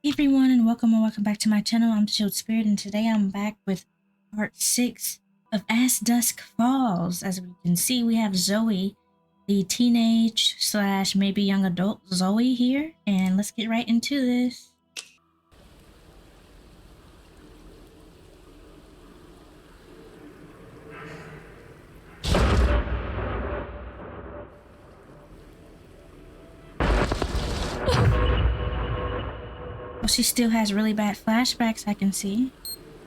Hey everyone, and welcome back to my channel. I'm Shield Spirit, and today I'm back with part 6 of As Dusk Falls. As we can see, we have Zoe, the teenage slash maybe young adult Zoe here, and let's get right into this. Well, she still has really bad flashbacks, I can see.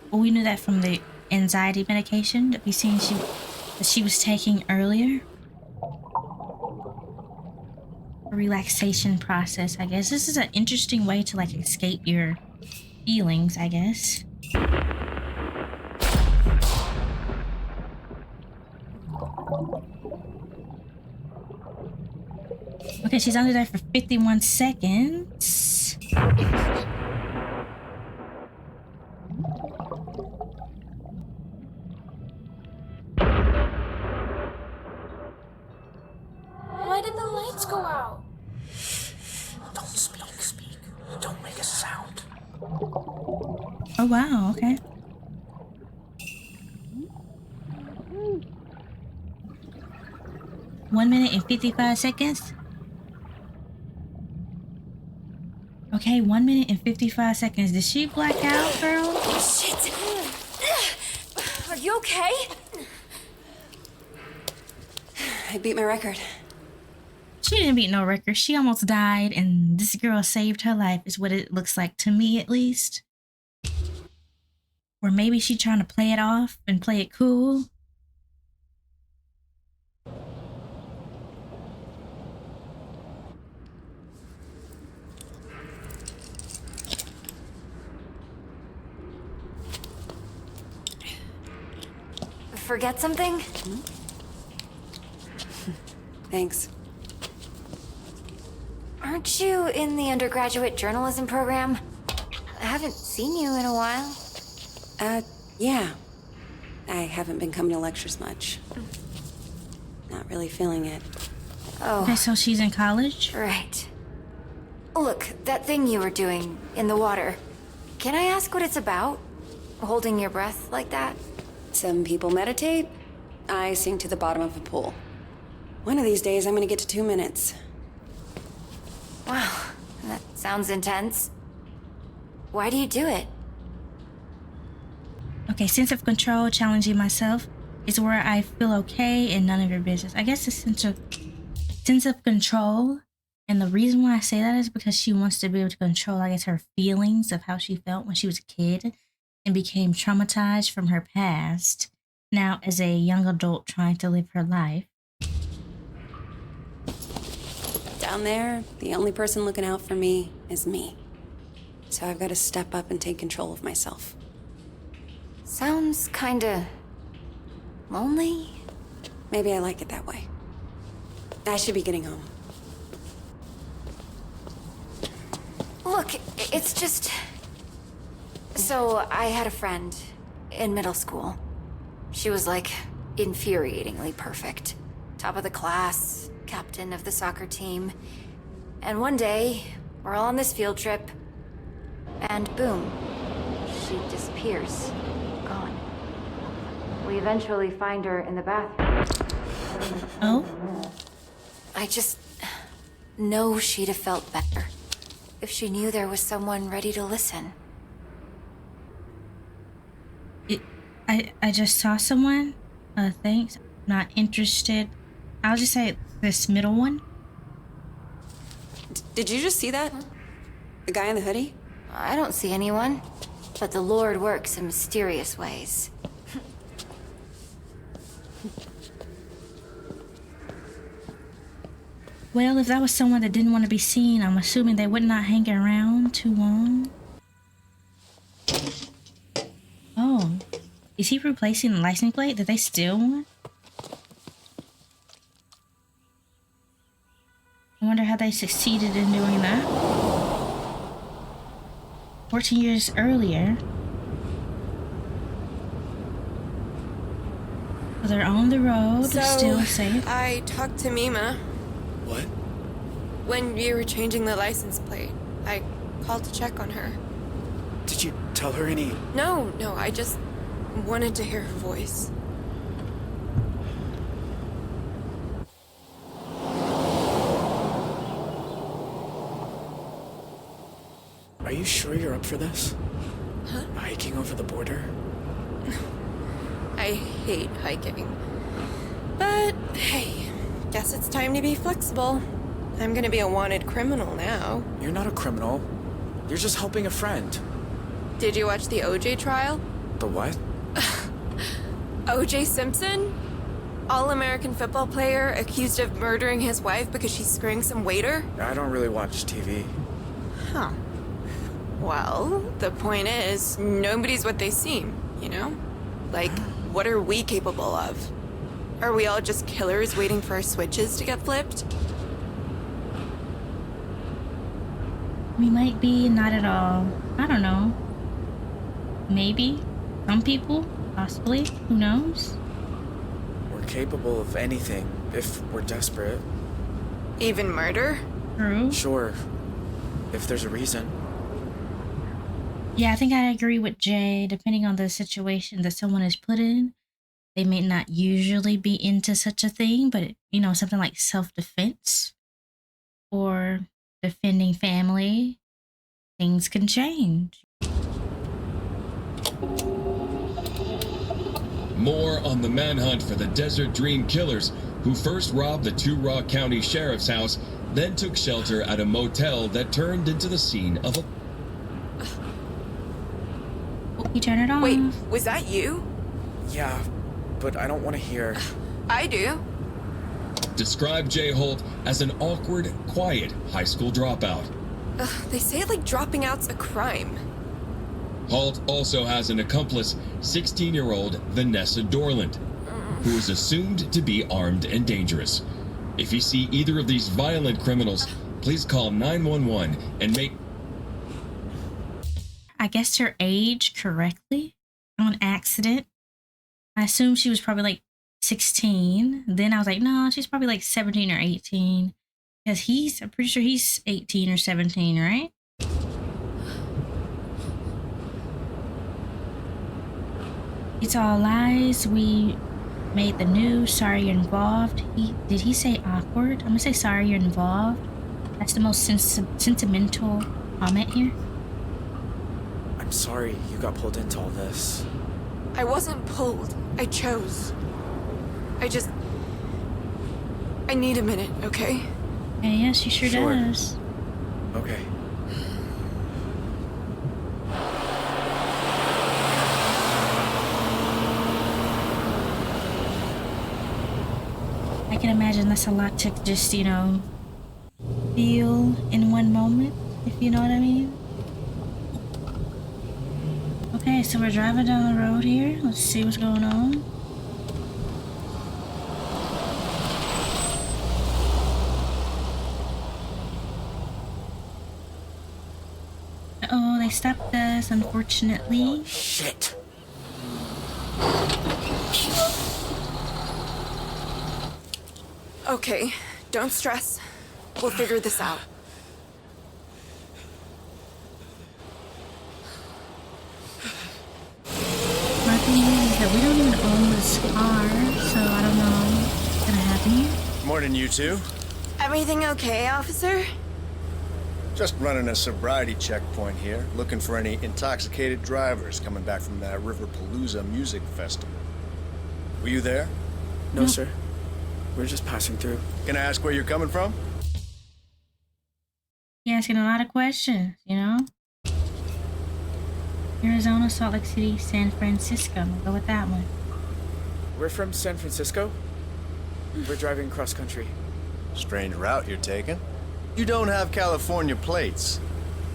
Well, we knew that from the anxiety medication that we seen that she was taking earlier. A relaxation process, I guess. This is an interesting way to escape your feelings, I guess. Okay, she's under there for 51 seconds. Why did the lights go out? Don't speak. Don't make a sound. Oh wow, okay. One minute and 55 seconds. Okay, 1 minute and 55 seconds. Did she black out, girl? Shit! Are you okay? I beat my record. She didn't beat no record. She almost died, and this girl saved her life, is what it looks like to me, at least. Or maybe she trying to play it off and play it cool. Forget something? Thanks. Aren't you in the undergraduate journalism program? I haven't seen you in a while. Yeah. I haven't been coming to lectures much. Not really feeling it. Okay, Oh, so she's in college? right. Look, that thing you were doing in the water. Can I ask what it's about? Holding your breath like that? Some people meditate. I sink to the bottom of a pool. One of these days, I'm gonna get to 2 minutes. Wow, that sounds intense. Why do you do it? Okay, sense of control, challenging myself is where I feel okay and none of your business. I guess the sense of control, and the reason why I say that is because she wants to be able to control, I guess, her feelings of how she felt when she was a kid and became traumatized from her past, now as a young adult trying to live her life. Down there, the only person looking out for me is me. So I've got to step up and take control of myself. Sounds kinda lonely. Maybe I like it that way. I should be getting home. Look, it's just... So, I had a friend in middle school. She was like infuriatingly perfect. Top of the class, captain of the soccer team. And one day, we're all on this field trip, and boom, she disappears. Gone. We eventually find her in the bathroom. Oh? I just know she'd have felt better if she knew there was someone ready to listen. I just saw someone. Thanks. Not interested. I'll just say this middle one. Did you just see that? The guy in the hoodie? I don't see anyone, but the Lord works in mysterious ways. Well, if that was someone that didn't want to be seen, I'm assuming they would not hang around too long. Oh. Is he replacing the license plate that they steal one? I wonder how they succeeded in doing that. 14 years earlier. So they're on the road, still safe. I talked to Mima What? when you were changing the license plate. I Called to check on her. Did you tell her any... No, I just wanted to hear her voice. Are you sure you're up for this? Huh? Hiking over the border? I hate hiking. But, hey, guess it's time to be flexible. I'm gonna be a wanted criminal now. You're not a criminal. You're just helping a friend. Did you watch the OJ trial? The what? OJ Simpson? All-American football player accused of murdering his wife because she screwing some waiter? I don't really watch TV. Huh. Well, the point is, nobody's what they seem, you know? Like, what are we capable of? Are we all just killers waiting for our switches to get flipped? We might be, not at all. I don't know. Maybe. Some people, possibly. Who knows? We're capable of anything if we're desperate. Even murder? True. Sure. If there's a reason. Yeah, I think I agree with Jay. Depending on the situation that someone is put in, they may not usually be into such a thing, but you know, something like self-defense or defending family, things can change. More on the manhunt for the Desert Dream killers, who first robbed the Two Rock County Sheriff's house, then took shelter at a motel that turned into the scene of a... Oh, you turn it on. Wait, was that you? Yeah, but I don't want to hear. I do. Described Jay Holt as an awkward, quiet high school dropout. They say like dropping out's a crime. Holt also has an accomplice, 16-year-old Vanessa Dorland, who is assumed to be armed and dangerous. If you see either of these violent criminals, please call 911 and make... I guessed her age correctly on accident. I assumed she was probably like 16. Then I was like, no, she's probably like 17 or 18. Because I'm pretty sure he's 18 or 17, right? It's all lies. We made the news. Sorry you're involved. Did he say awkward? I'm gonna say sorry you're involved. That's the most sentimental comment here. I'm sorry you got pulled into all this. I wasn't pulled. I chose. I need a minute, okay? Yeah, yes, she sure does. Okay. I can imagine that's a lot to just, you know, feel in one moment, if you know what I mean. Okay, so we're driving down the road here. Let's see what's going on. Uh-oh, they stopped us, unfortunately. Shit. Okay, don't stress. We'll figure this out. My thing is that we don't even own this car, so I don't know what's gonna happen here. Morning, you two. Everything okay, officer? Just running a sobriety checkpoint here, looking for any intoxicated drivers coming back from that Riverpalooza music festival. Were you there? No, sir. We're just passing through. Can I ask where you're coming from? You're asking a lot of questions, you know? Arizona, Salt Lake City, San Francisco. Go with that one. We're from San Francisco. We're driving cross country. Strange route you're taking. You don't have California plates.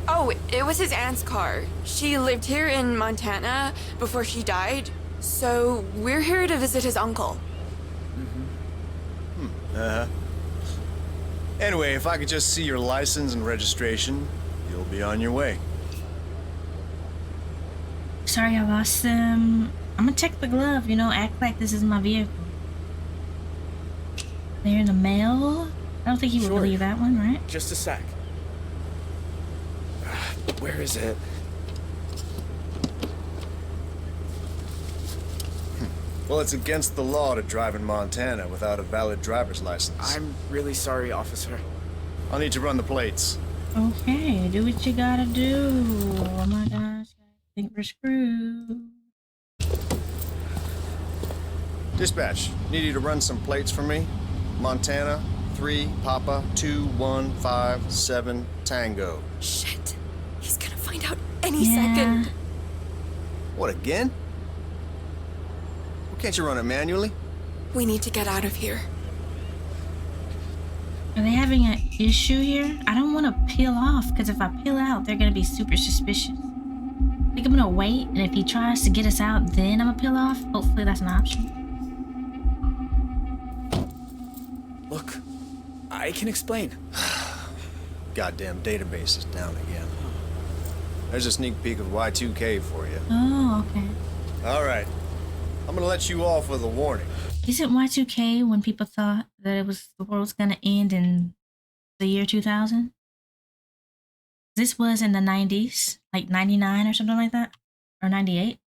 Oh, it was his aunt's car. She lived here in Montana before she died, so we're here to visit his uncle. Uh-huh. Anyway, if I could just see your license and registration, you'll be on your way. Sorry, I lost them. I'm gonna check the glove, you know, act like this is my vehicle. They're in the mail? I don't think he would Sure. believe that one, right? Just a sec. Where is it? Well, it's against the law to drive in Montana without a valid driver's license. I'm really sorry, officer. I'll need to run the plates. Okay, do what you gotta do. Oh my gosh, I think we're screwed. Dispatch, need you to run some plates for me. Montana, 3 Papa 2157 Tango. Shit. He's gonna find out any Yeah. second. What, again? Well, can't you run it manually? We need to get out of here. Are they having an issue here? I don't want to peel off, because if I peel out, they're going to be super suspicious. I think I'm going to wait, and if he tries to get us out, then I'm going to peel off. Hopefully that's an option. Look, I can explain. Goddamn database is down again. There's a sneak peek of Y2K for you. Oh, okay. All right. I'm gonna let you off with a warning. Isn't Y2K when people thought that the world was going to end in the year 2000? This was in the 90s, like 99 or something like that? Or 98?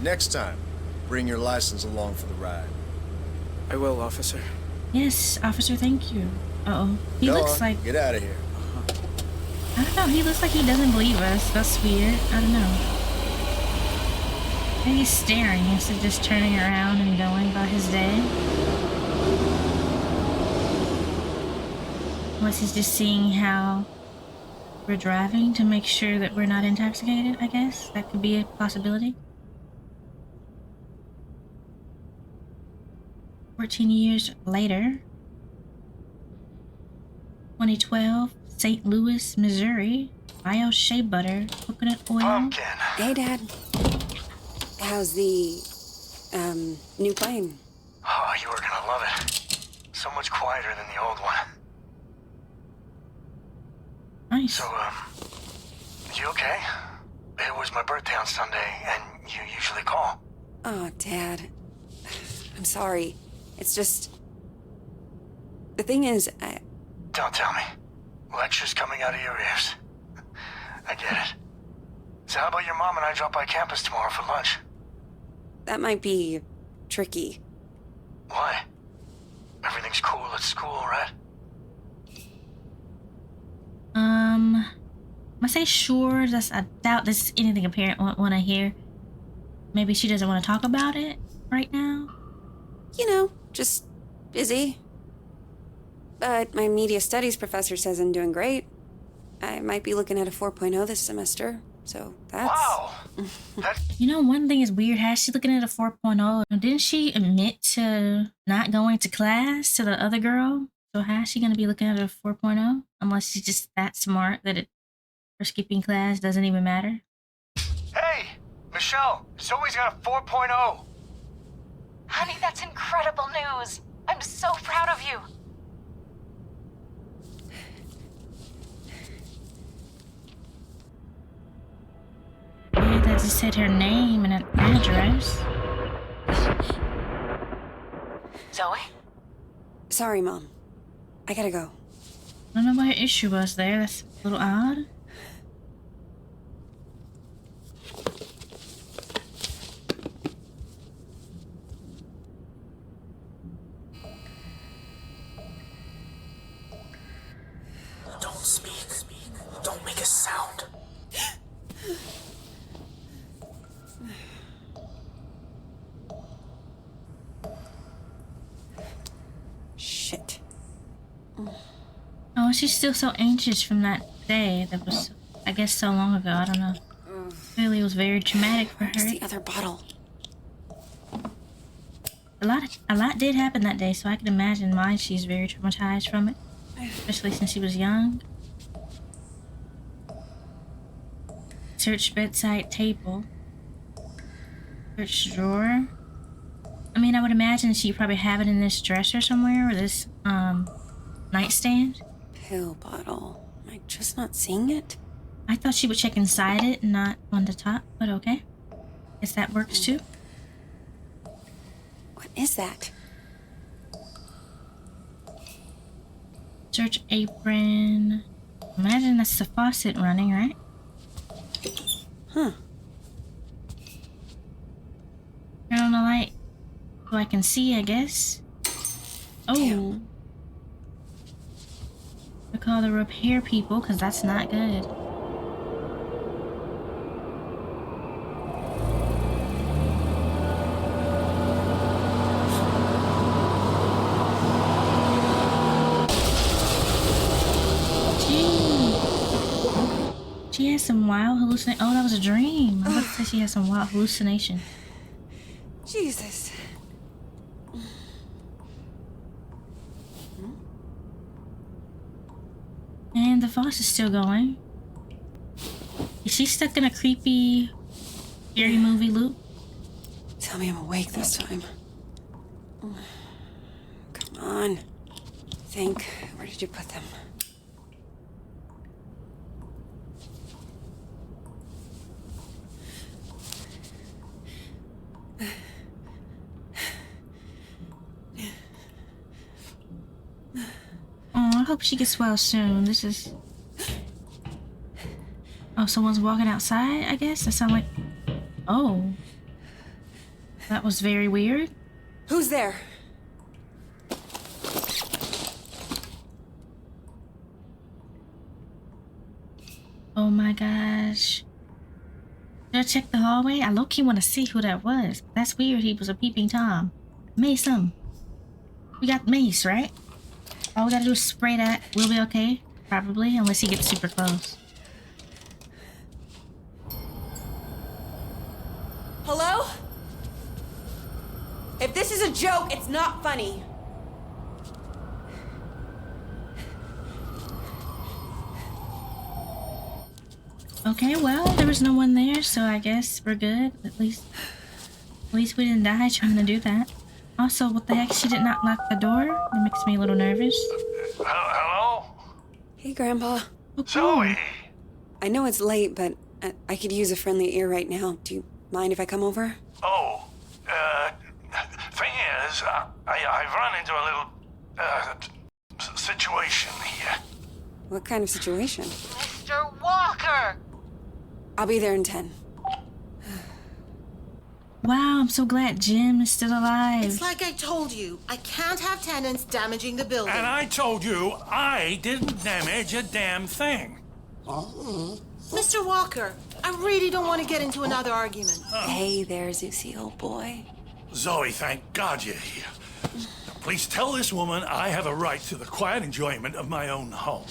Next time, bring your license along for the ride. I will, officer. Yes, officer, thank you. Uh-oh. He Go looks on, like... get out of here. I don't know, he looks like he doesn't believe us. That's weird. I don't know. Maybe he's staring instead of just turning around and going about his day. Unless he's just seeing how we're driving to make sure that we're not intoxicated, I guess. That could be a possibility. 14 years later. 2012, St. Louis, Missouri. Bio shea butter, coconut oil. Pumpkin. Hey, Dad. How's the, new plane? Oh, you are gonna love it. So much quieter than the old one. Nice. So, you okay? It was my birthday on Sunday, and you usually call. Oh, Dad. I'm sorry. It's just... The thing is, Don't tell me. Lectures coming out of your ears. I get it. So how about your mom and I drop by campus tomorrow for lunch? that might be tricky. Why? Everything's cool at school, right? I say sure. I doubt this is anything a parent want to hear. Maybe she doesn't want to talk about it right now. You know, just busy. But my media studies professor says I'm doing great. I might be looking at a 4.0 this semester, so that's... Wow! That's... You know, one thing is weird. How's she looking at a 4.0? Didn't she admit to not going to class to the other girl? So how's she going to be looking at a 4.0? Unless she's just that smart that her skipping class doesn't even matter. Hey! Michelle! Zoe's got a 4.0! Honey, that's incredible news. I'm so proud of you. Yeah, that just said her name and an address. Zoe? Sorry, Mom. I gotta go. I don't know what her issue was there. That's a little odd. Don't speak. Don't make a sound. Shit. Oh, she's still so anxious from that day that was, I guess, so long ago. I don't know. Clearly, it was very traumatic for Where's her. the other bottle? A lot did happen that day, so I can imagine why she's very traumatized from it, especially since she was young. Search bedside table. Search drawer. I mean, I would imagine she'd probably have it in this dresser somewhere or this nightstand. Pill bottle. Am I just not seeing it? I thought she would check inside it, not on the top, but okay. Guess that works too. What is that? Search apron. Imagine that's the faucet running, right? Huh. Turn on the light so I can see, I guess. Oh. Damn. I call the repair people because that's not good. She has some wild hallucination. Oh, that was a dream. I was about to say she has some wild hallucination. Jesus. And the faucet's still going. Is she stuck in a creepy, scary movie loop? Tell me I'm awake this time. Come on. Think. Where did you put them? Oh, I hope she gets well soon. This is... Oh, someone's walking outside, I guess? That sound like... Oh. That was very weird. Who's there? Oh my gosh. Should I check the hallway? I low-key want to see who that was. That's weird. He was a peeping Tom. Mace him. We got Mace, right? All we gotta do is spray that. We'll be okay. Probably, unless he gets super close. Hello? If this is a joke, it's not funny. Okay, well, there was no one there, so I guess we're good. At least we didn't die trying to do that. Also, what the heck? She did not lock the door. It makes me a little nervous. Hello? Hey, Grandpa. Oh, cool. Zoe! I know it's late, but I could use a friendly ear right now. Do you mind if I come over? Oh, thing is, I've run into a little, situation here. What kind of situation? Mr. Walker! I'll be there in 10. Wow, I'm so glad Jim is still alive. It's like I told you. I can't have tenants damaging the building. And I told you I didn't damage a damn thing. Mr. Walker, I really don't want to get into another argument. Hey there, Zeusy, old boy. Zoe, thank God you're here. Please tell this woman I have a right to the quiet enjoyment of my own home.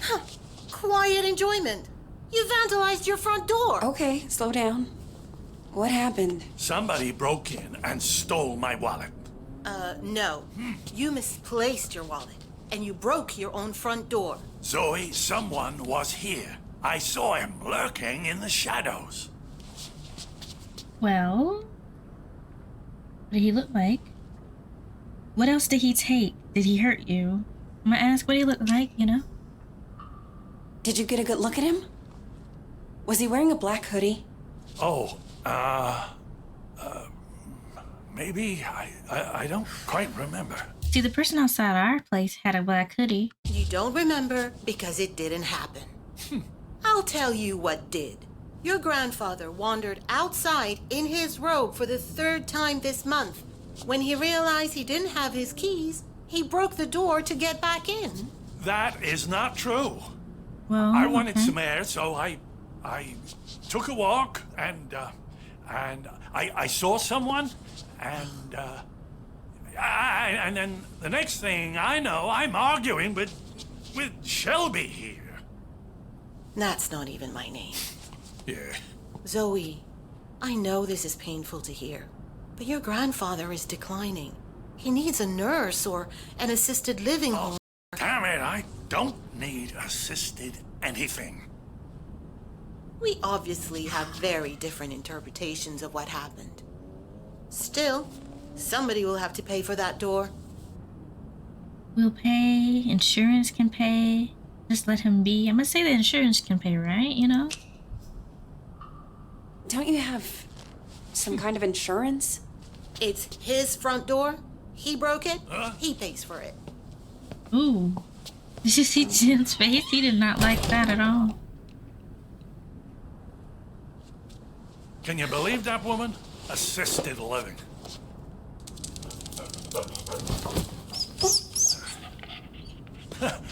Quiet enjoyment. You vandalized your front door. Okay, slow down. What happened? Somebody broke in and stole my wallet. No. You misplaced your wallet, and you broke your own front door. Zoe, someone was here. I saw him lurking in the shadows. Well, what did he look like? What else did he take? Did he hurt you? I'm gonna ask what he looked like, you know? Did you get a good look at him? Was he wearing a black hoodie? Oh, maybe. I don't quite remember. See, the person outside our place had a black hoodie. You don't remember because it didn't happen. I'll tell you what did. Your grandfather wandered outside in his robe for the 3rd time this month. When he realized he didn't have his keys, he broke the door to get back in. That is not true. Well, I wanted okay. some air, so I took a walk, and I saw someone, and then the next thing I know, I'm arguing with Shelby here. That's not even my name. Yeah. Zoe, I know this is painful to hear, but your grandfather is declining. He needs a nurse or an assisted living home. Damn it, I don't need assisted anything. We obviously have very different interpretations of what happened. Still, somebody will have to pay for that door. We'll pay. Insurance can pay. Just let him be. I'm gonna say the insurance can pay, right? You know? Don't you have some kind of insurance? It's his front door. He broke it. He pays for it. Ooh. Did you see Jim's face? He did not like that at all. Can you believe that woman? Assisted living.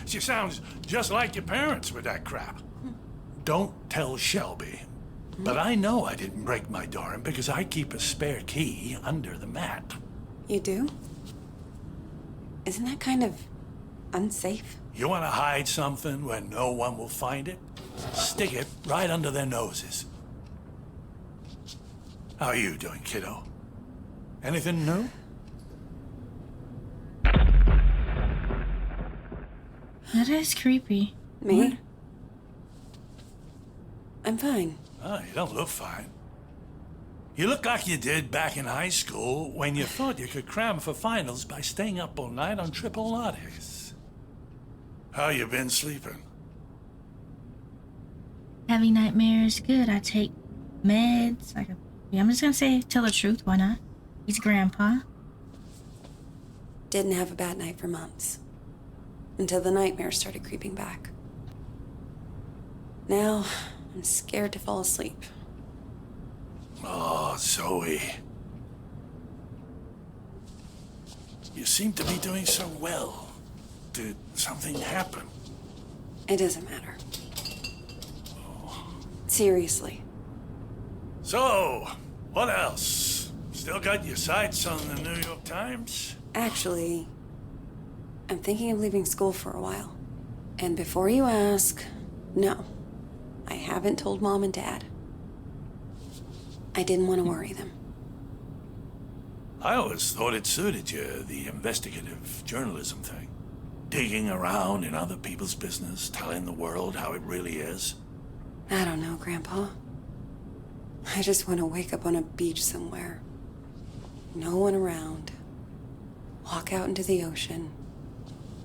She sounds just like your parents with that crap. Don't tell Shelby, but I know I didn't break my door in because I keep a spare key under the mat. You do? Isn't that kind of unsafe? You want to hide something where no one will find it? Stick it right under their noses. How are you doing, kiddo? Anything new? That is creepy. Me? What? I'm fine. Oh, you don't look fine. You look like you did back in high school when you thought you could cram for finals by staying up all night on triple lattes. How you been sleeping? Having nightmares, good. I take meds. Yeah, I'm just gonna say, tell the truth. Why not? He's grandpa. Didn't have a bad night for months. Until the nightmares started creeping back. Now, I'm scared to fall asleep. Oh, Zoe. You seem to be doing so well. Did something happen? It doesn't matter. Seriously. So, what else? Still got your sights on the New York Times? Actually, I'm thinking of leaving school for a while. And before you ask, no. I haven't told Mom and Dad. I didn't want to worry them. I always thought it suited you, the investigative journalism thing. Digging around in other people's business, telling the world how it really is. I don't know, Grandpa. I just want to wake up on a beach somewhere. No one around. Walk out into the ocean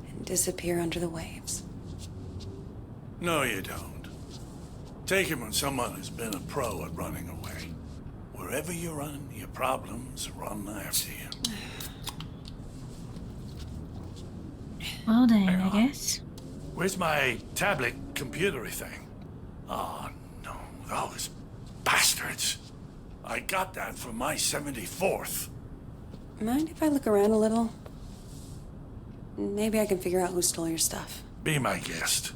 and disappear under the waves. No, you don't. Take it when someone has been a pro at running away. Wherever you run, your problems run after you. Well dang, I guess. Where's my tablet computery thing? Oh, no, those bastards. I got that for my 74th. Mind if I look around a little? Maybe I can figure out who stole your stuff. Be my guest.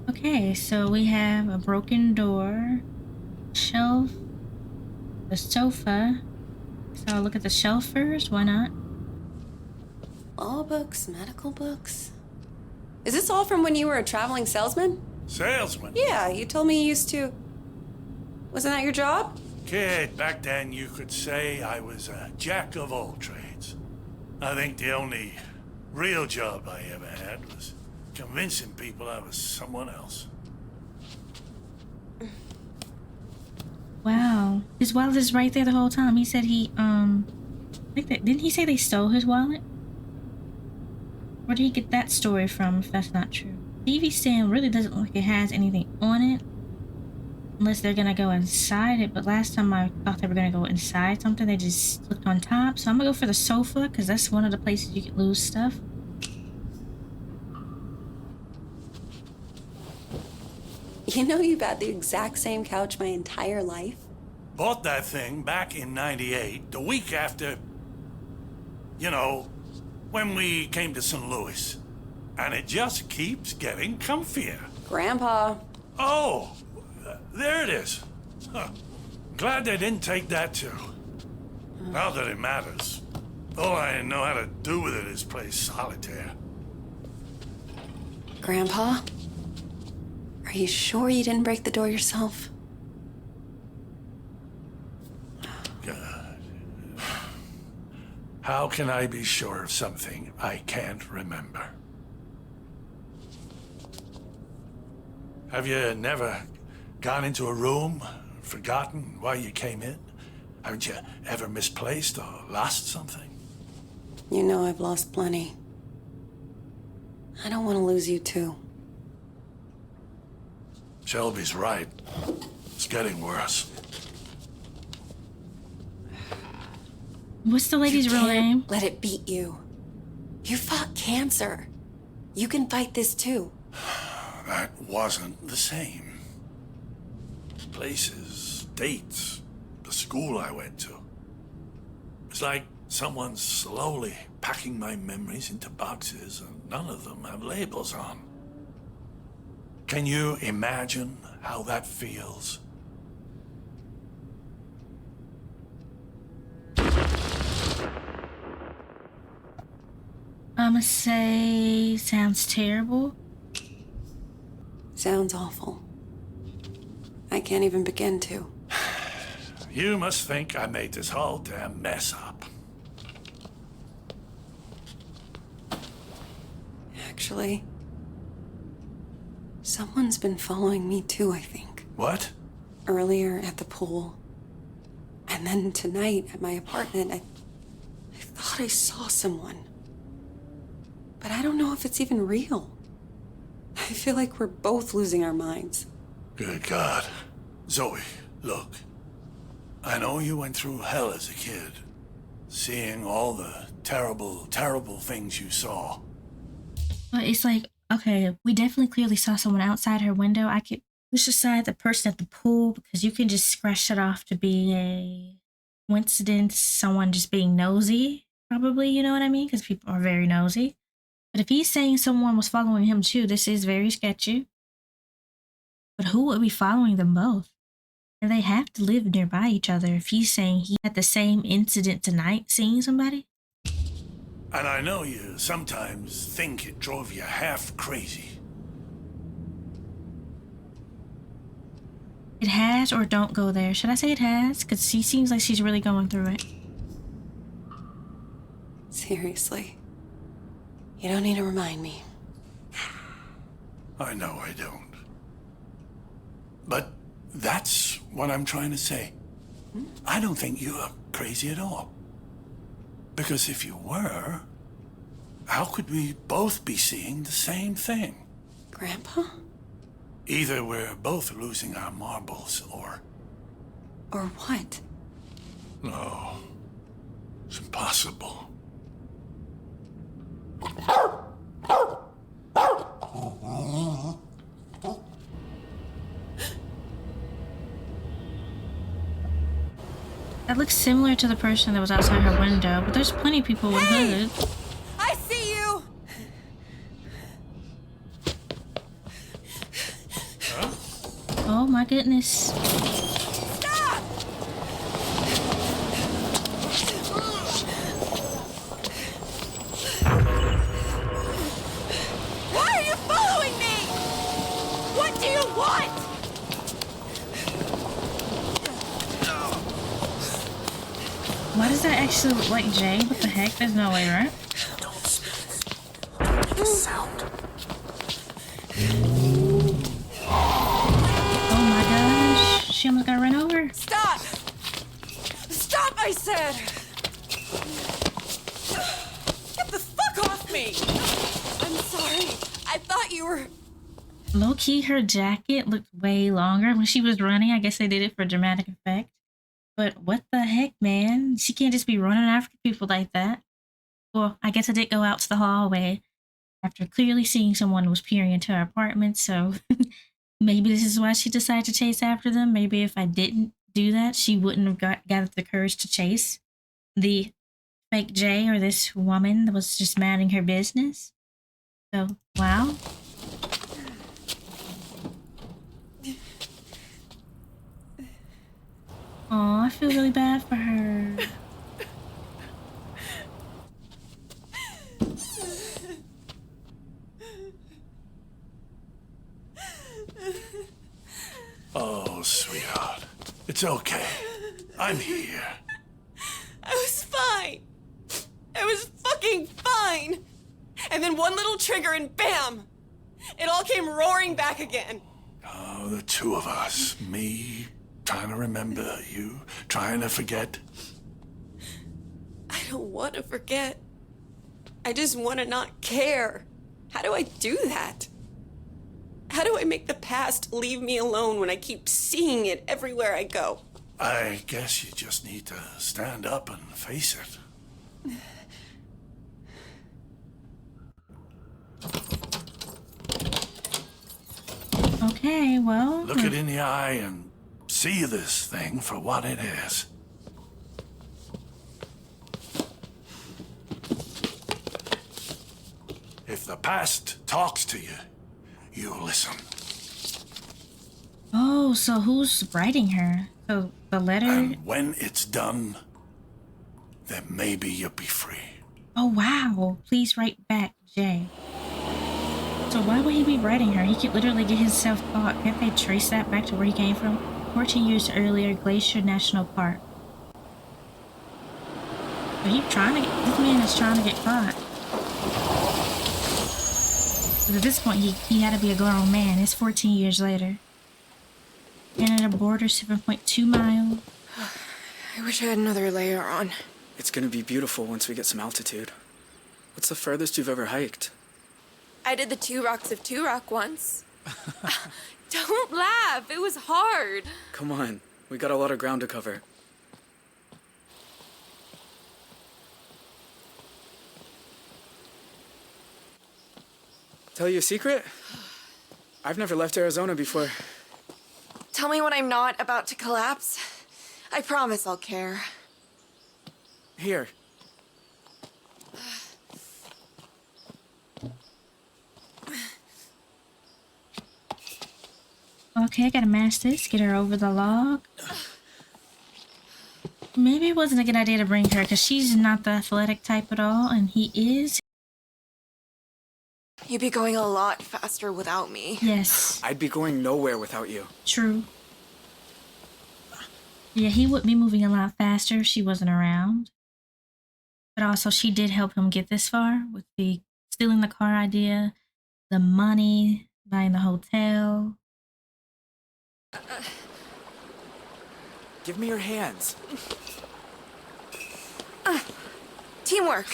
Okay, so we have a broken door, shelf, the sofa. So I'll look at the shelf first. Why not? Law books, medical books. Is this all from when you were a traveling salesman? Salesman? Yeah, you told me you used to. Wasn't that your job? Kid, back then you could say I was a jack of all trades. I think the only real job I ever had was convincing people I was someone else. Wow, his wallet is right there the whole time. He said I think that, didn't he say they stole his wallet? Where did he get that story from if that's not true? TV stand really doesn't look like it has anything on it. Unless they're gonna go inside it, but last time I thought they were gonna go inside something, they just looked on top. So I'm gonna go for the sofa, because that's one of the places you can lose stuff. You know you've had the exact same couch my entire life? Bought that thing back in '98, the week after, you know, when we came to St. Louis. And it just keeps getting comfier. Grandpa. Oh, there it is. Huh. Glad they didn't take that too. Not that it matters. All I know how to do with it is play solitaire. Grandpa? Are you sure you didn't break the door yourself? God. How can I be sure of something I can't remember? Have you never gone into a room, forgotten why you came in? Haven't you ever misplaced or lost something? You know I've lost plenty. I don't want to lose you too. Shelby's right. It's getting worse. What's the lady's real name? Let it beat you. You fought cancer. You can fight this too. That wasn't the same. places, dates, the school I went to. It's like someone's slowly packing my memories into boxes and none of them have labels on. Can you imagine how that feels? I'ma say sounds terrible. Sounds awful. I can't even begin to. You must think I made this whole damn mess up. Actually, someone's been following me too, I think. What? Earlier at the pool. And then tonight at my apartment, I thought I saw someone. But I don't know if it's even real. I feel like we're both losing our minds. Good God. Zoe, look. I know you went through hell as a kid. Seeing all the terrible, terrible things you saw. But it's like, okay, we definitely clearly saw someone outside her window. I could push aside the person at the pool because you can just scratch it off to be a coincidence, someone just being nosy, probably, you know what I mean? Because people are very nosy. But if he's saying someone was following him too, this is very sketchy. But who would be following them both? And they have to live nearby each other if he's saying he had the same incident tonight seeing somebody. And I know you sometimes think it drove you half crazy. It has, or don't go there. Should I say it has? Because she seems like she's really going through it. Seriously. You don't need to remind me. I know I don't. But that's what I'm trying to say. I don't think you are crazy at all. Because if you were, how could we both be seeing the same thing? Grandpa? Either we're both losing our marbles, or... Or what? No. It's impossible. That looks similar to the person that was outside her window, but there's plenty of people with hoods. I see you! Oh my goodness. Stop! Why are you following me? What do you want? Why does that actually look like Jay? What the heck? There's no way, right? Don't speak. Don't make a sound. Oh my gosh. She almost got run over. Stop! Stop, I said! Get the fuck off me! I'm sorry. I thought you were... Low-key, her jacket looked way longer when she was running. I guess they did it for dramatic effect. But what the heck, man? She can't just be running after people like that. Well, I guess I did go out to the hallway after clearly seeing someone was peering into her apartment, so maybe this is why she decided to chase after them. Maybe if I didn't do that, she wouldn't have gathered the courage to chase the fake Jay or this woman that was just minding her business. So, wow. Oh, I feel really bad for her. Oh, sweetheart. It's okay. I'm here. I was fine. I was fucking fine. And then one little trigger and bam! It all came roaring back again. Oh, the two of us. Me trying to remember, you trying to forget. I don't want to forget. I just want to not care. How do I do that? How do I make the past leave me alone when I keep seeing it everywhere I go? I guess you just need to stand up and face it. Okay, well. Look it in the eye and see this thing for what it is. If the past talks to you, you listen. Oh, so who's writing her? So the letter? And when it's done, then maybe you'll be free. Oh, wow. Please write back, Jay. So why would he be writing her? He could literally get himself caught. Can't they trace that back to where he came from? 14 years earlier, Glacier National Park. So this man is trying to get caught. But at this point, he had to be a grown man. It's 14 years later. Canada border, 7.2 miles. I wish I had another layer on. It's gonna be beautiful once we get some altitude. What's the furthest you've ever hiked? I did the 2 Rocks of 2 Rock once. Don't laugh, it was hard. Come on, we got a lot of ground to cover. Tell you a secret? I've never left Arizona before. Tell me when I'm not about to collapse. I promise I'll care. Here. Okay, I gotta mash this. Get her over the log. Maybe it wasn't a good idea to bring her because she's not the athletic type at all, and he is. You'd be going a lot faster without me. Yes. I'd be going nowhere without you. True. Yeah, he would be moving a lot faster if she wasn't around. But also, she did help him get this far with the stealing the car idea, the money, buying the hotel. Give me your hands. Teamwork.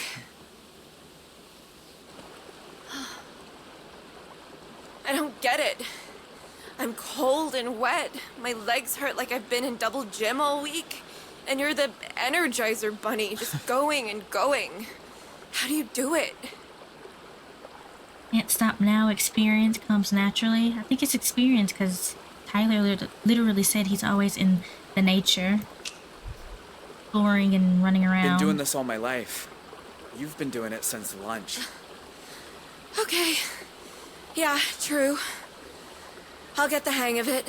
I don't get it. I'm cold and wet. My legs hurt like I've been in double gym all week. And you're the Energizer Bunny, just going and going. How do you do it? Can't stop now. Experience comes naturally. I think it's experience because Tyler literally said he's always in the nature, exploring and running around. Been doing this all my life. You've been doing it since lunch. Okay. Yeah, true. I'll get the hang of it.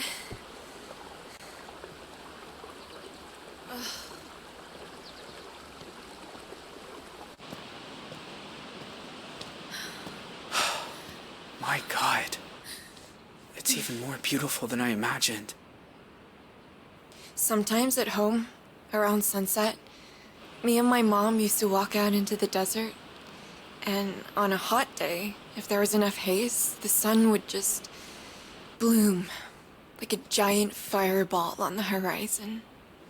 My God. It's even more beautiful than I imagined. Sometimes at home, around sunset, me and my mom used to walk out into the desert. And on a hot day, if there was enough haze, the sun would just bloom like a giant fireball on the horizon.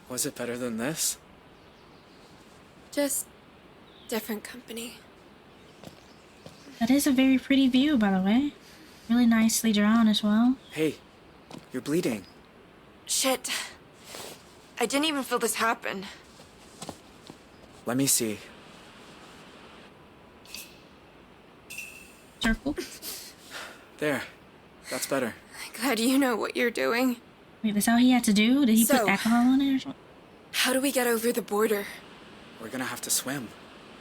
Was it better than this? Just different company. That is a very pretty view, by the way. Really nicely drawn as well. Hey, you're bleeding. Shit. I didn't even feel this happen. Let me see. Circle. There. That's better. Glad you know what you're doing. Wait, that's all he had to do? Did he put So- alcohol on it or something? How do we get over the border? We're gonna have to swim.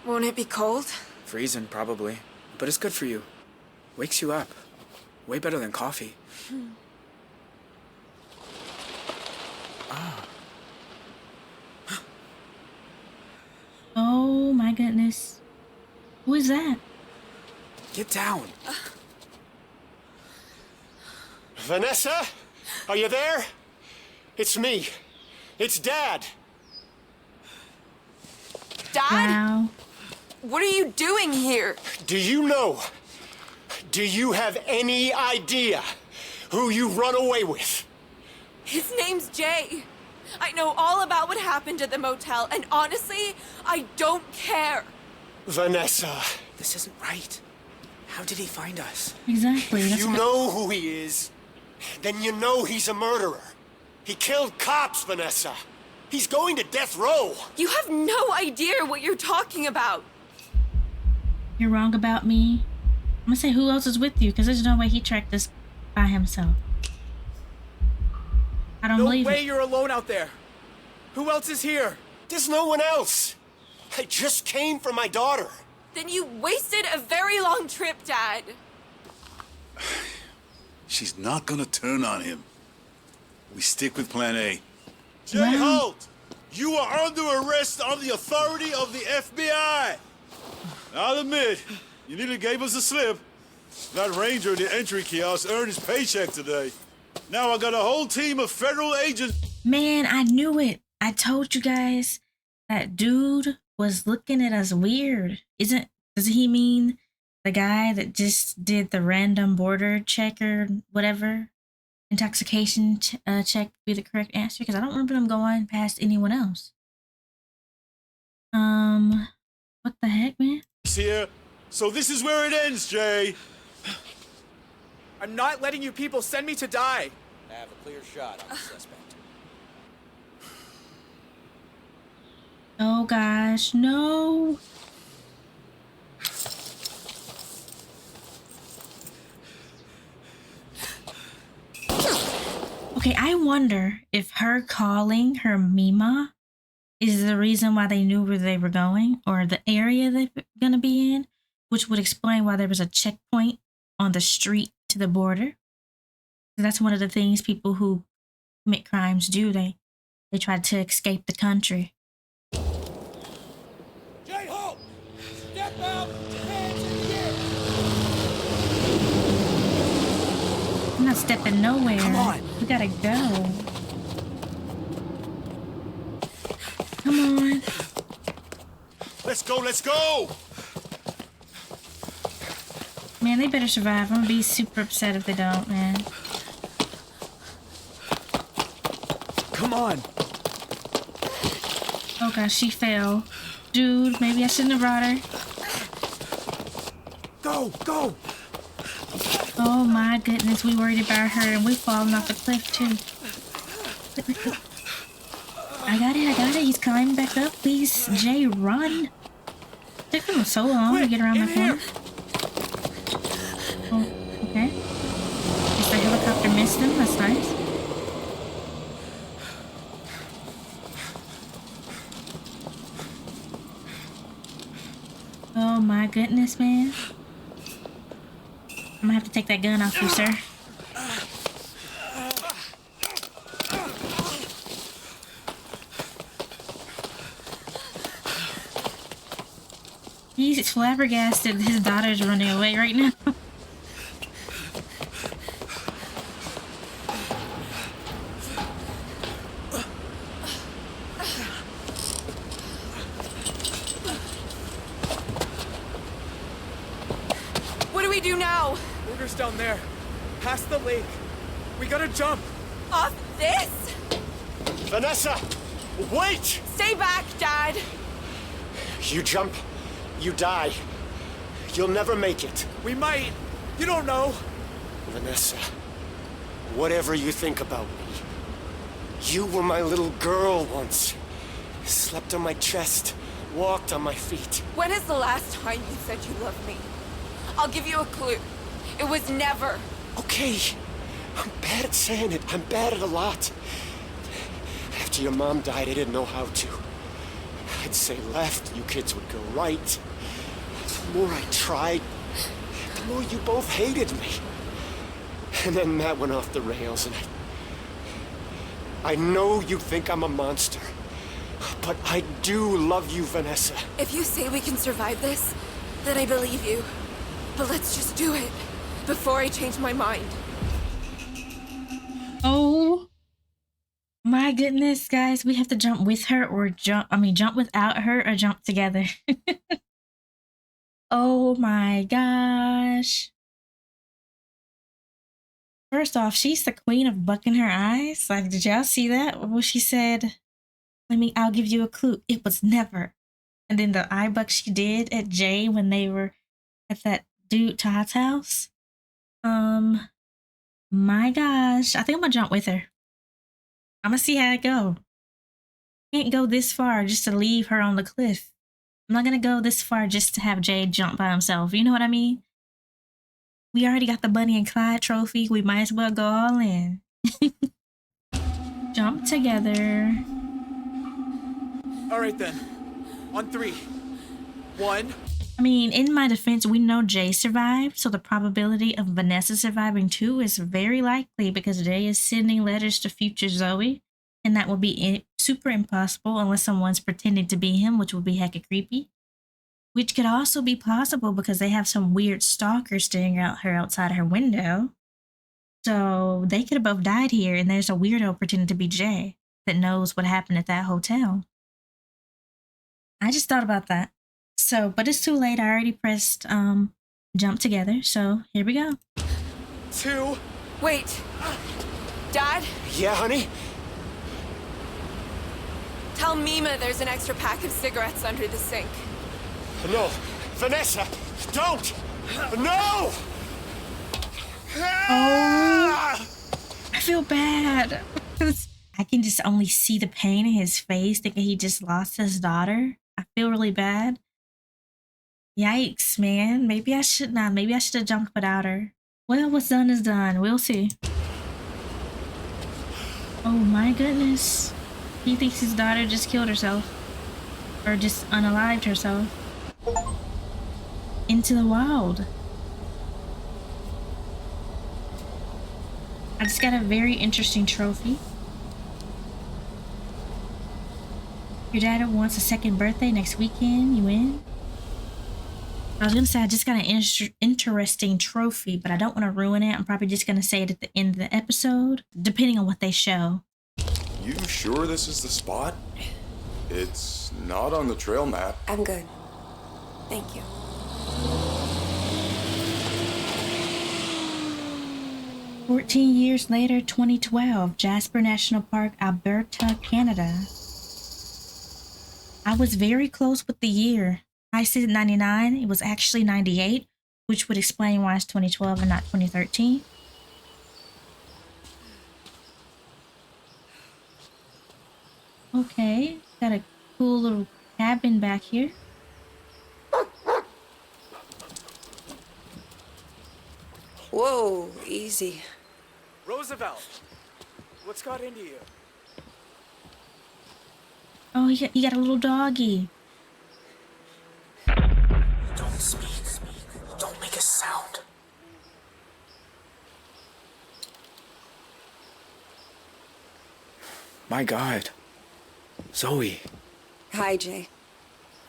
Won't it be cold? Freezing, probably. But it's good for you. Wakes you up. Way better than coffee. Oh my goodness. Who is that? Get down. Vanessa? Are you there? It's me. It's Dad. Dad? Wow. What are you doing here? Do you know? Do you have any idea who you run away with? His name's Jay. I know all about what happened at the motel, and honestly, I don't care. Vanessa. This isn't right. How did he find us? Exactly. If That's you what- know who he is, then you know he's a murderer. He killed cops, Vanessa. He's going to death row. You have no idea what you're talking about. You're wrong about me. I'm gonna say who else is with you because there's no way he tracked this by himself. I don't No believe way it. you're alone out there. Who else is here? There's no one else. I just came for my daughter. Then you wasted a very long trip, Dad. She's not gonna turn on him. We stick with plan A. Jay Wow. Holt, you are under arrest on the authority of the FBI. I'll admit, you nearly gave us a slip. That ranger in the entry kiosk earned his paycheck today. Now I got a whole team of federal agents. Man, I knew it. I told you guys that dude was looking at us weird. Does he mean the guy that just did the random border check or whatever? Intoxication check would be the correct answer, because I don't remember them going past anyone else. What the heck, man? Here, so this is where it ends, Jay. I'm not letting you people send me to die. I have a clear shot on the suspect. Oh gosh, no. Okay, I wonder if her calling her Mima is the reason why they knew where they were going, or the area they're gonna be in, which would explain why there was a checkpoint on the street to the border. That's one of the things people who commit crimes do. They try to escape the country. Jay Holt, step out, hands in the air. I'm not stepping nowhere. Come on. We gotta go. Come on. Let's go, let's go. Man, they better survive. I'm gonna be super upset if they don't, man. Come on. Oh gosh, she fell. Dude, maybe I shouldn't have brought her. Go, go. Oh my goodness, we worried about her and we falling off the cliff too. I got it. He's climbing back up. Please, Jay, run. It took him so long to get around that corner. Oh, okay. Guess the helicopter missed him. That's nice. Oh my goodness, man. I'm gonna have to take that gun off you, sir. He's flabbergasted. His daughter's running away right now. What do we do now? Border's down there. Past the lake. We gotta jump. Off this? Vanessa, wait! Stay back, Dad. You jump, you die. You'll never make it. We might. You don't know. Vanessa, whatever you think about me, you were my little girl once. Slept on my chest, walked on my feet. When is the last time you said you loved me? I'll give you a clue. It was never. Okay, I'm bad at saying it. I'm bad at a lot. After your mom died, I didn't know how to. I'd say left, you kids would go right. The more I tried, the more you both hated me. And then that went off the rails, and I know you think I'm a monster, but I do love you, Vanessa. If you say we can survive this, then I believe you. But let's just do it before I change my mind. Oh my goodness, guys. We have to jump with her or jump without her or jump together. Oh my gosh. First off, she's the queen of bucking her eyes. Like, did y'all see that? Well, she said, I'll give you a clue. It was never. And then the eye buck she did at Jay when they were at that dude Todd's house. My gosh. I think I'm gonna jump with her. I'm gonna see how it go. Can't go this far just to leave her on the cliff. I'm not gonna go this far just to have Jay jump by himself. You know what I mean? We already got the Bunny and Clyde trophy. We might as well go all in. jump together. All right then. On 3. 1. I mean, in my defense, we know Jay survived, so the probability of Vanessa surviving too is very likely because Jay is sending letters to future Zoe, and that would be super impossible unless someone's pretending to be him, which would be hecka creepy. Which could also be possible because they have some weird stalker staring at her outside her window. So they could have both died here, and there's a weirdo pretending to be Jay that knows what happened at that hotel. I just thought about that. So, but it's too late. I already pressed jump together. So here we go. 2. Wait. Dad? Yeah, honey? Tell Mima there's an extra pack of cigarettes under the sink. No. Vanessa, don't! No! Oh, I feel bad. I can just only see the pain in his face thinking he just lost his daughter. I feel really bad. Yikes, man. Maybe I should not. Maybe I should have jumped without her. Well, what's done is done. We'll see. Oh my goodness. He thinks his daughter just killed herself. Or just unalived herself. Into the wild. I just got a very interesting trophy. Your dad wants a second birthday next weekend. You win? I was gonna say I just got an interesting trophy, but I don't want to ruin it. I'm probably just gonna say it at the end of the episode, depending on what they show. You sure this is the spot? It's not on the trail map. I'm good. Thank you. "14 years later, 2012, Jasper National Park, Alberta, Canada. I was very close with the year. I said 99, it was actually 98, which would explain why it's 2012 and not 2013. Okay, got a cool little cabin back here. Whoa, easy. Roosevelt, what's got into you? Oh, you got a little doggy. Don't speak. Don't make a sound. My God. Zoe. Hi, Jay.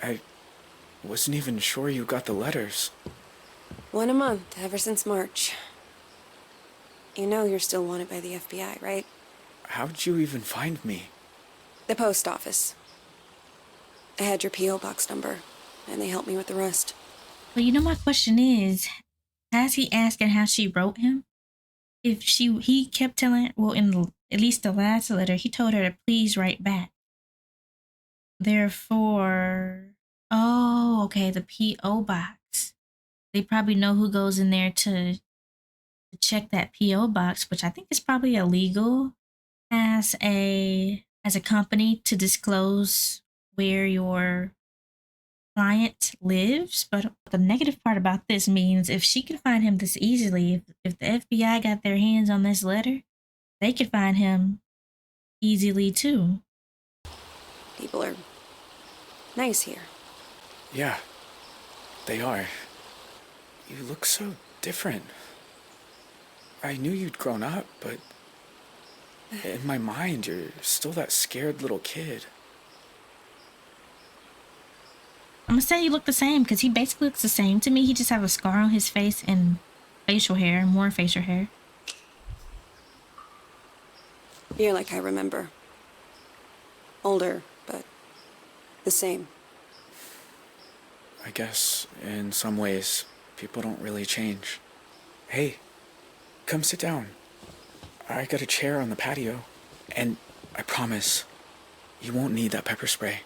I wasn't even sure you got the letters. 1 a month, ever since March. You know you're still wanted by the FBI, right? How'd you even find me? The post office. I had your P.O. box number, and they helped me with the rest. But you know, my question is, has he asking how she wrote him? If he kept telling, well, at least the last letter, he told her to please write back. Therefore, oh, okay, the P.O. box. They probably know who goes in there to check that P.O. box, which I think is probably illegal as a company to disclose where your client lives. But the negative part about this means if she could find him this easily, if the FBI got their hands on this letter, they could find him easily too. People are nice here. Yeah, they are. You look so different. I knew you'd grown up, but in my mind, you're still that scared little kid. I'm gonna say you look the same because he basically looks the same to me. He just have a scar on his face and facial hair, more facial hair. You're like I remember. Older, but the same. I guess, in some ways, people don't really change. Hey, come sit down. I got a chair on the patio, and I promise, you won't need that pepper spray.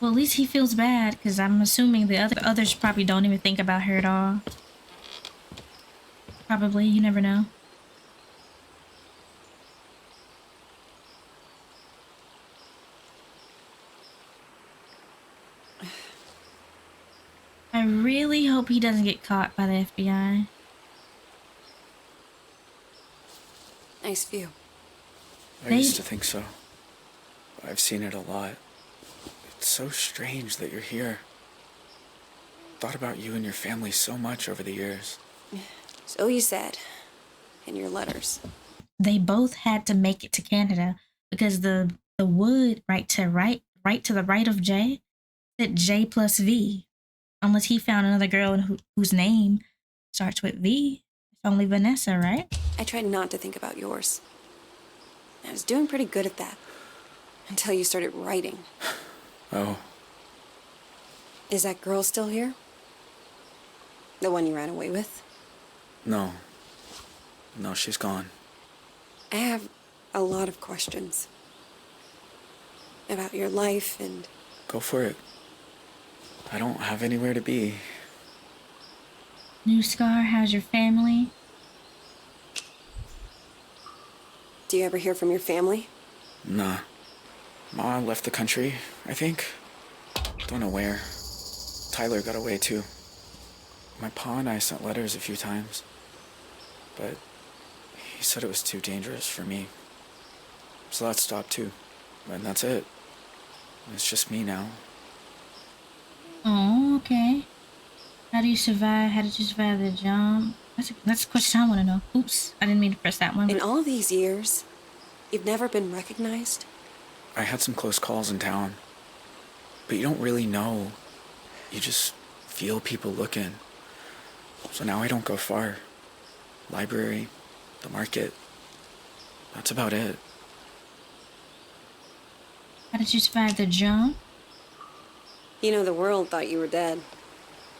Well, at least he feels bad because I'm assuming the others probably don't even think about her at all. Probably, you never know. really hope he doesn't get caught by the FBI. Nice view. I used to think so. I've seen it a lot. It's so strange that you're here. Thought about you and your family so much over the years. So you said in your letters. They both had to make it to Canada because the wood right to the right of J said J plus V. Unless he found another girl whose name starts with V. It's only Vanessa, right? I tried not to think about yours. I was doing pretty good at that. Until you started writing. Oh. Is that girl still here? The one you ran away with? No. No, she's gone. I have a lot of questions. About your life and... Go for it. I don't have anywhere to be. New Scar, how's your family? Do you ever hear from your family? Nah. Ma left the country, I think. Don't know where. Tyler got away too. My pa and I sent letters a few times. But he said it was too dangerous for me. So that stopped too. And that's it. It's just me now. Oh, okay. How did you survive the jump? That's a question I want to know. Oops, I didn't mean to press that one. In all these years, you've never been recognized? I had some close calls in town. But you don't really know. You just feel people looking. So now I don't go far. Library, the market. That's about it. How did you survive the jump? You know, the world thought you were dead.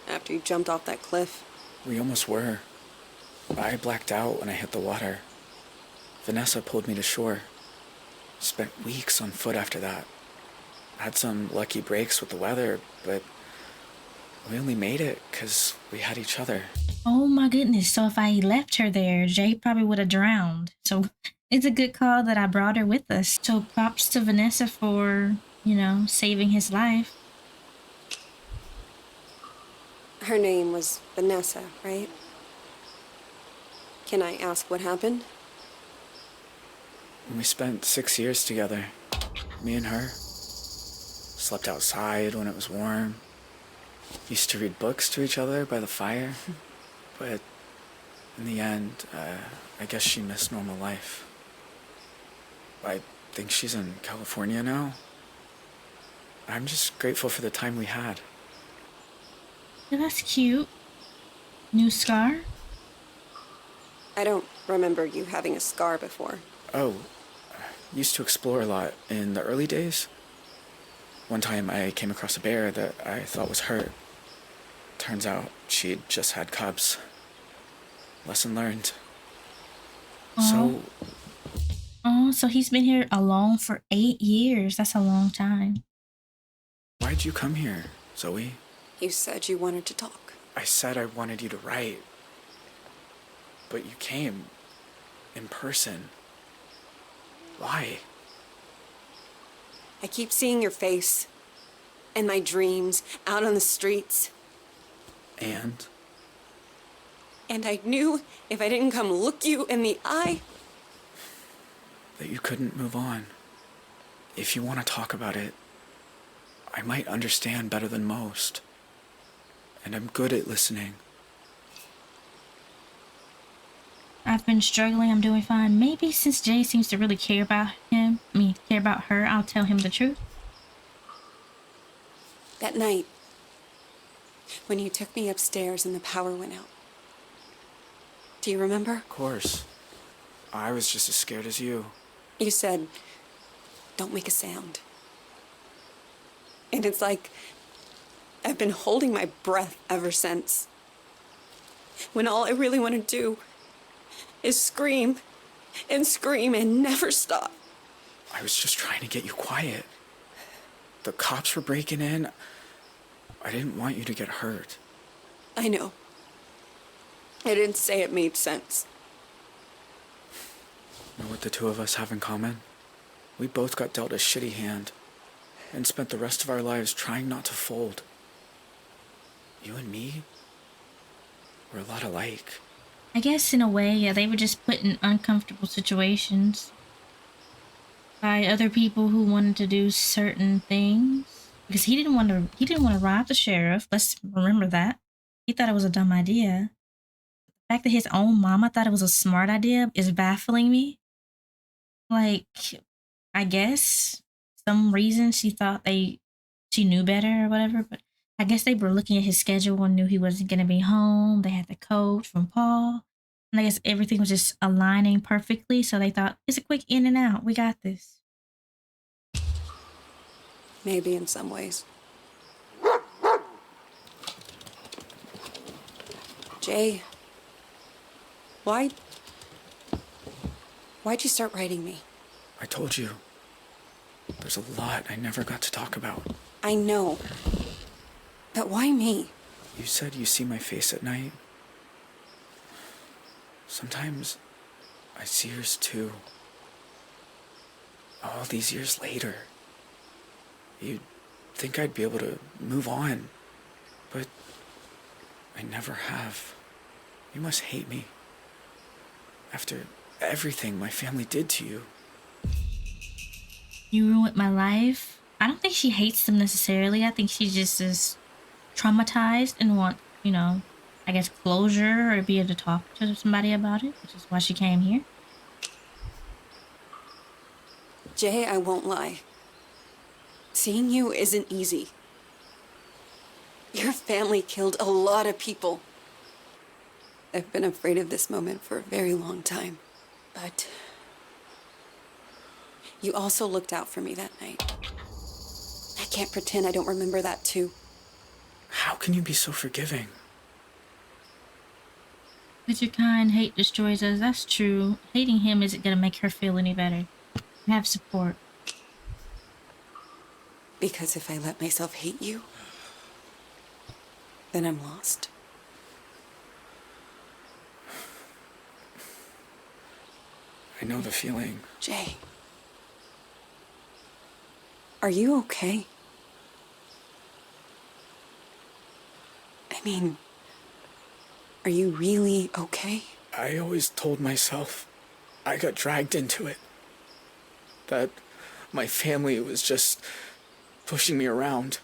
After you jumped off that cliff. We almost were. I blacked out when I hit the water. Vanessa pulled me to shore. Spent weeks on foot after that. Had some lucky breaks with the weather, but we only made it because we had each other. Oh my goodness. So if I left her there, Jay probably would have drowned. So it's a good call that I brought her with us. So props to Vanessa for, saving his life. Her name was Vanessa, right? Can I ask what happened? We spent 6 years together. Me and her. Slept outside when it was warm. Used to read books to each other by the fire. But in the end, I guess she missed normal life. I think she's in California now. I'm just grateful for the time we had. Yeah, that's cute. New Scar? I don't remember you having a scar before. Oh, used to explore a lot in the early days. One time I came across a bear that I thought was hurt. Turns out she'd just had cubs. Lesson learned. Oh, so he's been here alone for 8 years. That's a long time. Why'd you come here, Zoe? You said you wanted to talk. I said I wanted you to write. But you came in person. Why? I keep seeing your face in my dreams out on the streets. And? And I knew if I didn't come look you in the eye... that you couldn't move on. If you want to talk about it, I might understand better than most. And I'm good at listening. I've been struggling. I'm doing fine. Maybe since Jay seems to really care about her, I'll tell him the truth. That night, when you took me upstairs and the power went out. Do you remember? Of course. I was just as scared as you. You said, don't make a sound. And it's like I've been holding my breath ever since. When all I really want to do is scream and never stop. I was just trying to get you quiet. The cops were breaking in. I didn't want you to get hurt. I know. I didn't say it made sense. Know what the two of us have in common? We both got dealt a shitty hand and spent the rest of our lives trying not to fold. You and me, we're a lot alike. I guess in a way, yeah, they were just put in uncomfortable situations by other people who wanted to do certain things. Because he didn't want to rob the sheriff. Let's remember that. He thought it was a dumb idea. The fact that his own mama thought it was a smart idea is baffling me. Like, I guess some reason she knew better or whatever, but I guess they were looking at his schedule and knew he wasn't gonna be home. They had the coach from Paul. And I guess everything was just aligning perfectly. So they thought, it's a quick in and out. We got this. Maybe in some ways. Jay, why'd you start writing me? I told you. There's a lot I never got to talk about. I know. But why me? You said you see my face at night. Sometimes I see yours too. All these years later. You'd think I'd be able to move on, but I never have. You must hate me. After everything my family did to you. You ruined my life. I don't think she hates them necessarily. I think she just is traumatized and want, I guess closure or be able to talk to somebody about it, which is why she came here. Jay, I won't lie. Seeing you isn't easy. Your family killed a lot of people. I've been afraid of this moment for a very long time. But you also looked out for me that night. I can't pretend I don't remember that too. How can you be so forgiving? With your kind, hate destroys us. That's true. Hating him isn't gonna make her feel any better. Have support. Because if I let myself hate you, then I'm lost. I know the feeling. Jay, are you okay? I mean, are you really okay? I always told myself I got dragged into it. That my family was just pushing me around.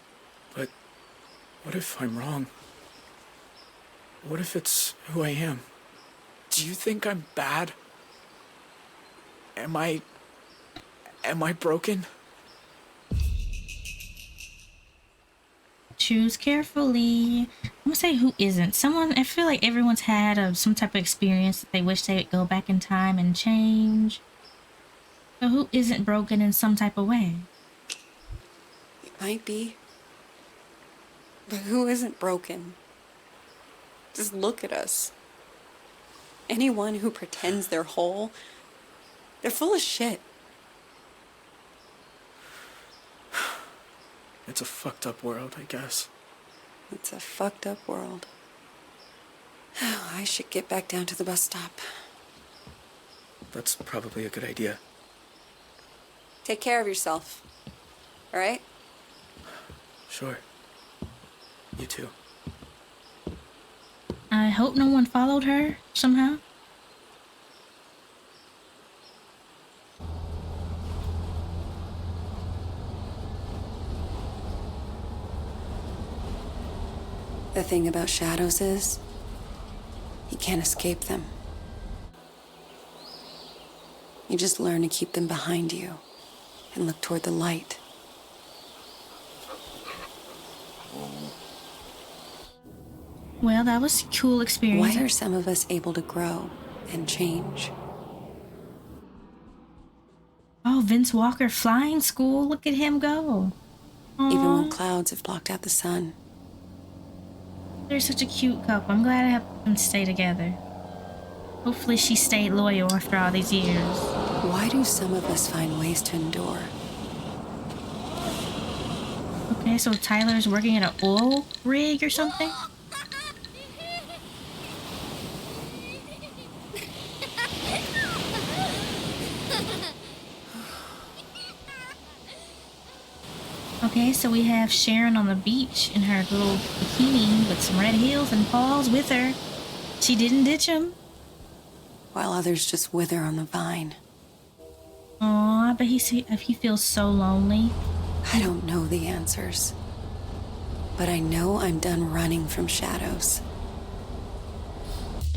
But what if I'm wrong? What if it's who I am? Do you think I'm bad? Am I broken? Choose carefully. I'm gonna say who isn't. I feel like everyone's had some type of experience that they wish they would go back in time and change. So who isn't broken in some type of way? It might be. But who isn't broken? Just look at us. Anyone who pretends they're whole, they're full of shit. It's a fucked up world, I guess. It's a fucked up world. I should get back down to the bus stop. That's probably a good idea. Take care of yourself. All right? Sure. You too. I hope no one followed her somehow. The thing about shadows is, you can't escape them. You just learn to keep them behind you and look toward the light. Well, that was a cool experience. Why are some of us able to grow and change? Oh, Vince Walker flying school. Look at him go. Even when clouds have blocked out the sun. They're such a cute couple. I'm glad I have them stay together. Hopefully she stayed loyal after all these years. Why do some of us find ways to endure? Okay, so Tyler's working at an oil rig or something? Okay, so we have Sharon on the beach in her little bikini with some red heels, and Paul's with her. She didn't ditch him. While others just wither on the vine. Aw, but he feels so lonely. I don't know the answers. But I know I'm done running from shadows.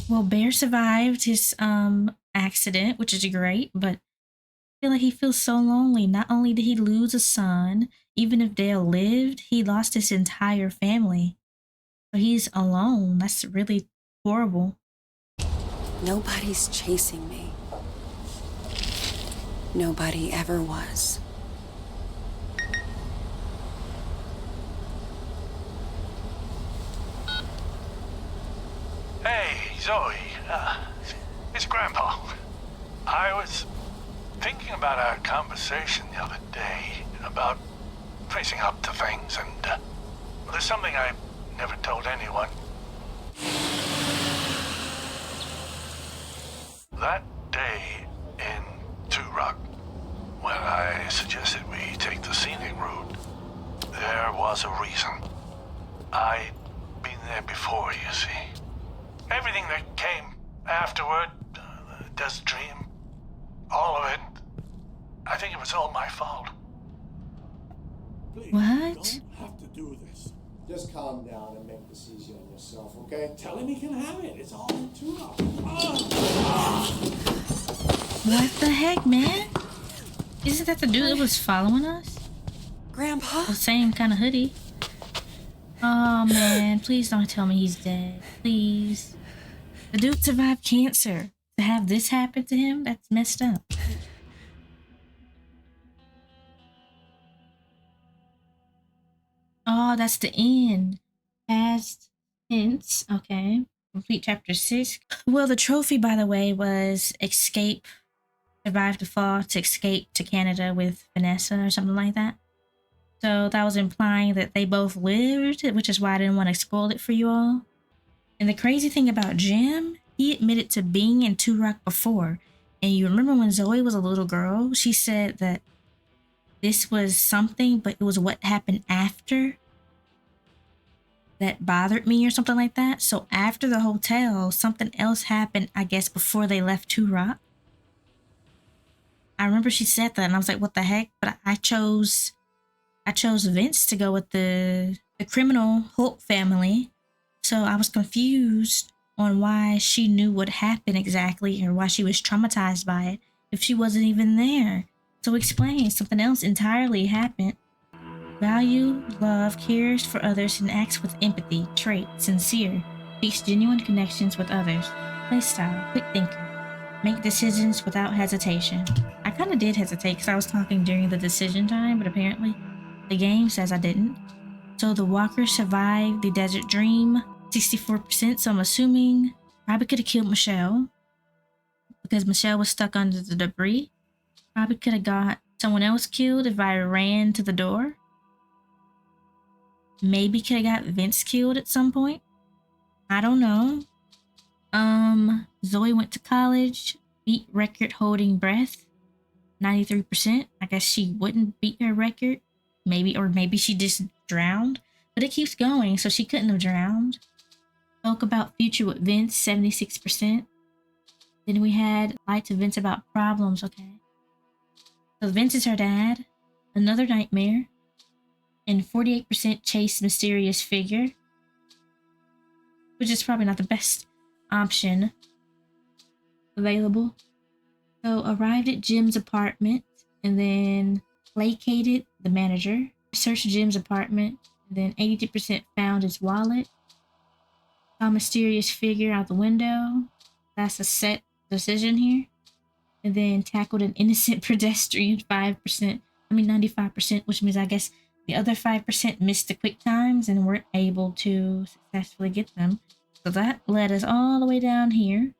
Well, Bear survived his accident, which is great, but I feel like he feels so lonely. Not only did he lose a son, even if Dale lived, he lost his entire family. So he's alone. That's really horrible. Nobody's chasing me. Nobody ever was. Hey, Zoe. It's Grandpa. I was thinking about our conversation the other day about facing up to things, and there's something I never told anyone. That day in Rock, when I suggested we take the scenic route, there was a reason. I'd been there before, you see. Everything that came afterward, the desert dream, all of it, I think it was all my fault. Please, What? don't have to do this. Just calm down and make this easy on yourself, okay? Tell him he can have it. It's all in Rock. What the heck, man? Isn't that the dude that was following us? Grandpa? The same kind of hoodie. Oh man, please don't tell me he's dead. Please. The dude survived cancer. To have this happen to him, that's messed up. Oh, that's the end. Past tense. Okay. Complete chapter 6. Well, the trophy, by the way, was escape, survive the fall to escape to Canada with Vanessa or something like that. So that was implying that they both lived, which is why I didn't want to spoil it for you all. And the crazy thing about Jim, he admitted to being in Rock before. And you remember when Zoe was a little girl, she said that this was something, but it was what happened after that bothered me or something like that. So after the hotel, something else happened, I guess, before they left Rock. I remember she said that and I was like, what the heck? But I chose Vince to go with the criminal Hulk family. So I was confused on why she knew what happened exactly or why she was traumatized by it if she wasn't even there. So explain, something else entirely happened. Value, love, cares for others, and acts with empathy, trait, sincere, seeks genuine connections with others. Playstyle, quick thinker, make decisions without hesitation. I kind of did hesitate because I was talking during the decision time, but apparently the game says I didn't. So the walker survived the desert dream, 64%, so I'm assuming probably could have killed Michelle because Michelle was stuck under the debris. Probably could have got someone else killed if I ran to the door. Maybe could have got Vince killed at some point. I don't know. Zoe went to college, beat record holding breath, 93%. I guess she wouldn't beat her record. Maybe she just drowned. But it keeps going, so she couldn't have drowned. Spoke about future with Vince, 76%. Then we had lied to Vince about problems, okay. So Vince is her dad. Another nightmare. And 48% chase mysterious figure. Which is probably not the best option available. So arrived at Jim's apartment and then placated the manager. Searched Jim's apartment. And then 82% found his wallet. Saw a mysterious figure out the window. That's a set decision here. And then tackled an innocent pedestrian, 95%, which means I guess the other 5% missed the quick times and weren't able to successfully get them. So that led us all the way down here.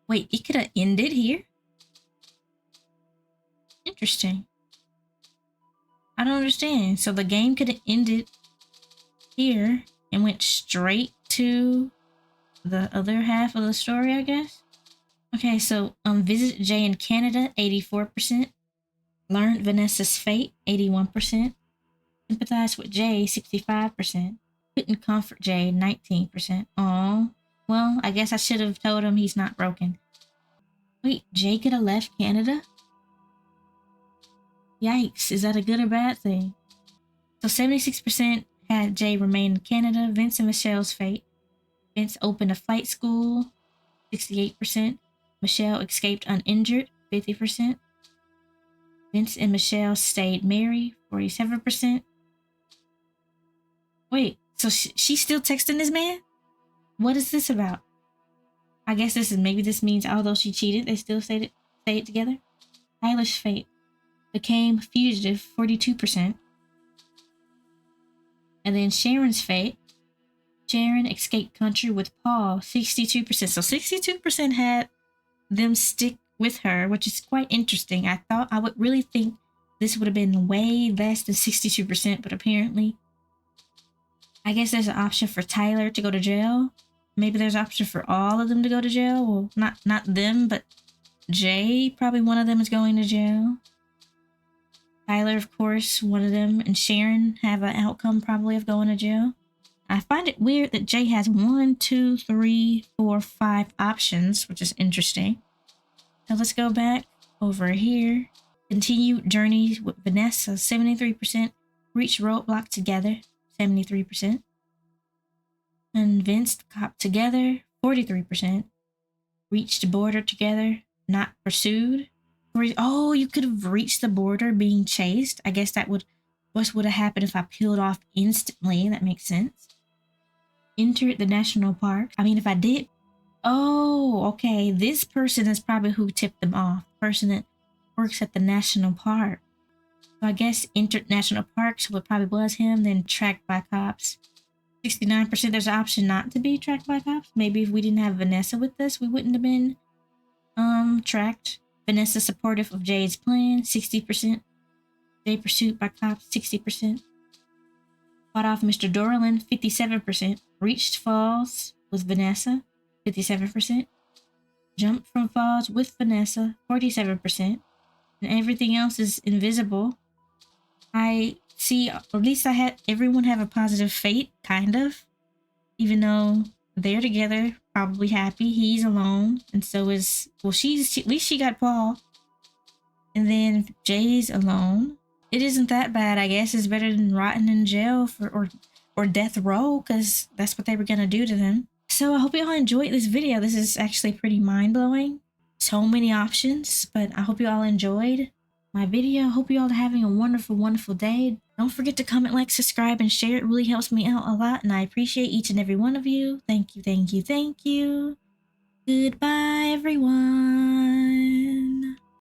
Wait, it could have ended here? Interesting. I don't understand. So the game could have ended here and went straight to the other half of the story, I guess. Okay, so visit Jay in Canada, 84%. Learned Vanessa's fate, 81%. Empathize with Jay, 65%. Couldn't comfort Jay, 19%. Aw. Well, I guess I should have told him he's not broken. Wait, Jay could have left Canada? Yikes, is that a good or bad thing? So 76% had Jay remain in Canada. Vince and Michelle's fate. Vince opened a flight school, 68%. Michelle escaped uninjured, 50%. Vince and Michelle stayed married, 47%. Wait, so she's still texting this man? What is this about? I guess maybe this means although she cheated, they still stayed together. Tyler's fate. Became fugitive, 42%. And then Sharon's fate. Sharon escaped country with Paul, 62%. So 62% had them stick with her, which is quite interesting. I would really think this would have been way less than 62%, but apparently, I guess there's an option for Tyler to go to jail. Maybe there's an option for all of them to go to jail. Well, not them, but Jay, probably one of them is going to jail. Tyler, of course, one of them, and Sharon have an outcome probably of going to jail. I find it weird that Jay has 1, 2, 3, 4, 5 options, which is interesting. So let's go back over here. Continue journeys with Vanessa, 73%. Reach roadblock together, 73%. Convinced cop together, 43%. Reached border together, not pursued. Oh, you could have reached the border being chased. I guess what would have happened if I peeled off instantly. That makes sense. Entered the national park. I mean, if I did. Oh, okay. This person is probably who tipped them off. The person that works at the national park. So I guess entered national parks, what probably was him, then tracked by cops. 69%, there's an option not to be tracked by cops. Maybe if we didn't have Vanessa with us, we wouldn't have been tracked. Vanessa supportive of Jay's plan, 60%. Jay pursued by cops, 60%. Fought off Mr. Dorland, 57%. Reached falls with Vanessa, 57%. Jumped from falls with Vanessa, 47%. And everything else is invisible. I see, or at least everyone have a positive fate, kind of. Even though they're together, probably happy. He's alone, and so is, well, at least she got Paul. And then Jay's alone. It isn't that bad, I guess. It's better than rotting in jail or death row, because that's what they were gonna do to them. So I hope you all enjoyed this video. This is actually pretty mind-blowing. So many options, but I hope you all enjoyed my video. Hope you all are having a wonderful, wonderful day. Don't forget to comment, like, subscribe, and share. It really helps me out a lot, and I appreciate each and every one of you. Thank you, thank you, thank you. Goodbye, everyone.